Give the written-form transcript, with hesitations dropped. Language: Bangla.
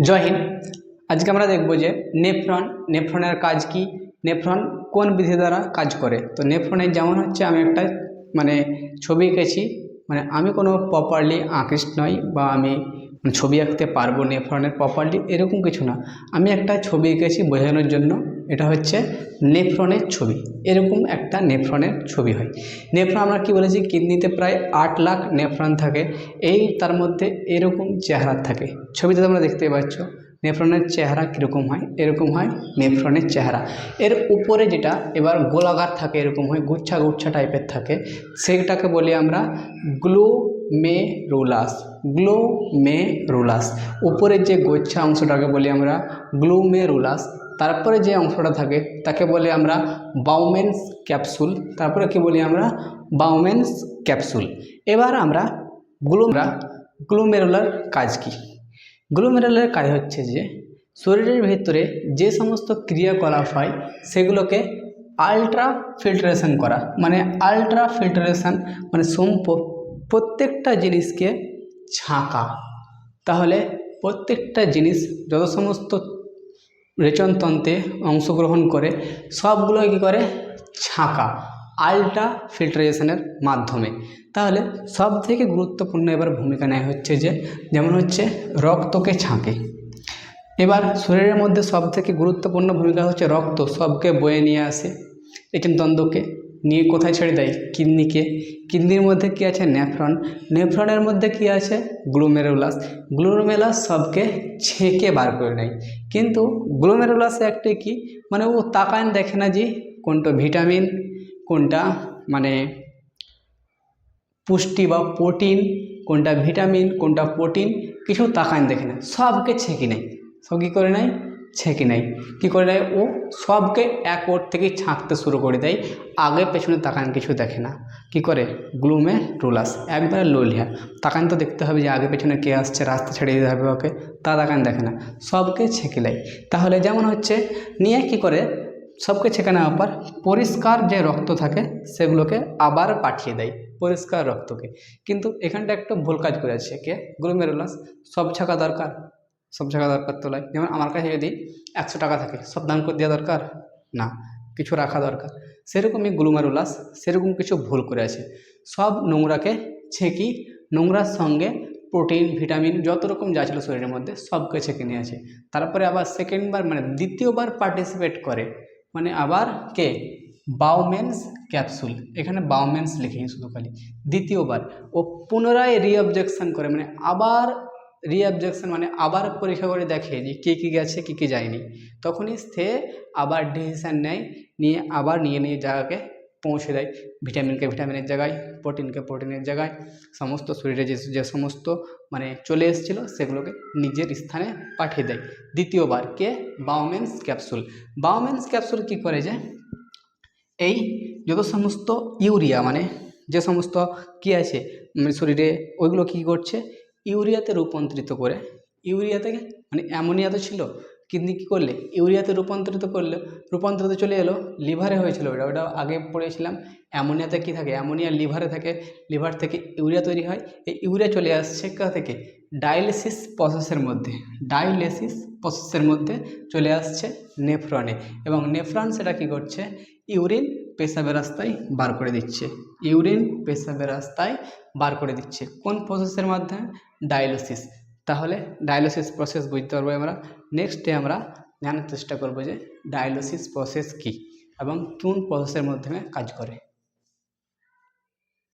জয় হিন্দ। আজকে আমরা দেখব যে নেফ্রনের কাজ কি, নেফ্রন কোন বিধি দ্বারা কাজ করে। তো নেফ্রনের যেমন হচ্ছে, আমি একটা ছবি এঁকেছি, আমি কোনো প্রপারলি আর্টিস্ট নই বা আমি ছবি আঁকতে পারবো নেফ্রনের প্রপারলি, এরকম কিছু না। আমি একটা ছবি এঁকেছি বোঝানোর জন্য। এটা হচ্ছে নেফ্রনের ছবি, এরকম একটা নেফ্রনের ছবি হয়। নেফ্রন আমরা কি বলেছি, কিডনিতে প্রায় 8 লাখ নেফ্রন থাকে। তার মধ্যে এরকম চেহারা থাকে। ছবিতে তোমরা দেখতে পাচ্ছ নেফ্রনের চেহারা কীরকম হয়, এরকম হয় নেফ্রনের চেহারা। এর উপরে যেটা এবার গোলাকার থাকে, এরকম হয় গুচ্ছা গুচ্ছা টাইপের থাকে, সেটাকে বলি আমরা গ্লোমেরুলাস। গ্লোমেরুলাস উপরের যে গোচ্ছা অংশটাকে বলি আমরা গ্লোমেরুলাস। তারপরে যে অংশটা থাকে তাকে বলি আমরা বাউমেন্স ক্যাপসুল। তারপরে কি বলি আমরা বাউমেন্স ক্যাপসুল। এবার আমরা গ্লোমেরুলার কাজ কি। গ্লোমেরুলার কাজ হচ্ছে যে শরীরের ভিতরে যে সমস্ত ক্রিয়াকলাপ হয় সেগুলোকে আলট্রা ফিল্টারেশন করা। আলট্রা ফিল্টারেশন প্রত্যেকটা জিনিসকে ছাঁকা। তাহলে প্রত্যেকটা জিনিস যত সমস্ত রেচনতন্ত্রে অংশগ্রহণ করে সবগুলো কী করে, ছাঁকা আলট্রা ফিল্টারেশনের মাধ্যমে। তাহলে সব থেকে গুরুত্বপূর্ণ এবার ভূমিকা নেয় হচ্ছে যেমন হচ্ছে রক্তকে ছাঁকে। এবার শরীরের মধ্যে সব থেকে গুরুত্বপূর্ণ ভূমিকা হচ্ছে রক্ত সবকে বয়ে নিয়ে আসে, রেচনতন্ত্রকে নিয়ে কোথায় ছেড়ে দেয়, কিডনিকে। কিডনির মধ্যে কি আছে, নেফ্রনের মধ্যে কি আছে, গ্লোমেরুলাস সবকে ছেঁকে বার করে নেয়। কিন্তু গ্লোমেরুলাসে একটা কি, ও তাকান দেখে না যে কোনটা ভিটামিন, কোনটা পুষ্টি বা প্রোটিন, কোনটা ভিটামিন কোনটা প্রোটিন, কিছু তাকান দেখে না, সবকে ছেঁকে নেয়। সব কী করে নেয়, ছেঁকে নেয়। কী করে নেয়, ও সবকে এক ওর থেকে ছাঁকতে শুরু করে দেয়, আগে পেছনে তাকান কিছু দেখে না। কি করে, গ্লোমেরুলাস একবারে লোলিয়া। তাকান তো দেখতে হবে যে আগে পেছনে কে আসছে, রাস্তা ছেড়ে দিতে হবে ওকে, তা তাকান দেখে না, সবকে ছেঁকে নেয়। তাহলে যেমন হচ্ছে নিয়ে কি করে, সবকে ছেঁকে নেওয়ার পর পরিষ্কার যে রক্ত থাকে সেগুলোকে আবার পাঠিয়ে দেয়, পরিষ্কার রক্তকে। কিন্তু এখানটা একটা ভুল কাজ করেছে কে, গ্লোমেরুলাস। সব ছাঁকা দরকার, সব জায়গা দরকার তো নয়। যেমন আমার কাছে যদি 100 টাকা থাকে, সব দান করে দেওয়া দরকার না, কিছু রাখা দরকার। সেরকমই গ্লোমেরুলাস সেরকম কিছু ভুল করে আছে। সব নোংরাকে ছেঁকি, নোংরার সঙ্গে প্রোটিন ভিটামিন যত রকম যা ছিল শরীরের মধ্যে সবকে ছেঁকে নিয়ে আছে। তারপরে আবার সেকেন্ডবার দ্বিতীয়বার পার্টিসিপেট করে, আবার কে, বাউমেন্স ক্যাপসুল। এখানে বাউমেন্স লিখেনি শুধু খালি, দ্বিতীয়বার ও পুনরায় রিঅবজেকশন করে, আবার রিঅবজেকশন আবার পরীক্ষা করে দেখে যে কী কী গেছে কী কী যায়নি। তখনই সে আবার ডিসিশান নেয়, নিয়ে আবার নিয়ে জায়গাকে পৌঁছে দেয়। ভিটামিনকে ভিটামিনের জায়গায়, প্রোটিনকে প্রোটিনের জায়গায়, সমস্ত শরীরে যে সমস্ত চলে এসেছিলো সেগুলোকে নিজের স্থানে পাঠিয়ে দেয়। দ্বিতীয়বার কে, বাউমেন্স ক্যাপসুল। বাউমেন্স ক্যাপসুল কী করে, যে এই যত সমস্ত ইউরিয়া যে সমস্ত কী আছে শরীরে, ওইগুলো কী করছে, ইউরিয়াতে রূপান্তরিত করে। ইউরিয়া থেকে অ্যামোনিয়া তো ছিল, কিডনি কী করলে ইউরিয়াতে রূপান্তরিত চলে এলো লিভারে হয়েছিল। ওটা আগে পড়েছিলাম। অ্যামোনিয়াতে কী থাকে, অ্যামোনিয়া লিভারে থাকে, লিভার থেকে ইউরিয়া তৈরি হয়। এই ইউরিয়া চলে আসছে কোথা থেকে, ডায়ালিসিস প্রসেসের মধ্যে চলে আসছে নেফ্রনে, এবং নেফ্রন সেটা কী করছে, ইউরিন পেশাবের রাস্তায় বার করে দিচ্ছে। কোন প্রসেসের মাধ্যমে, ডায়ালিসিস। তাহলে ডায়ালিসিস প্রসেস বুঝতে পারবো আমরা। নেক্সট ডে আমরা জানার চেষ্টা করবো যে ডায়ালিসিস প্রসেস কী এবং কোন প্রসেসের মাধ্যমে কাজ করে।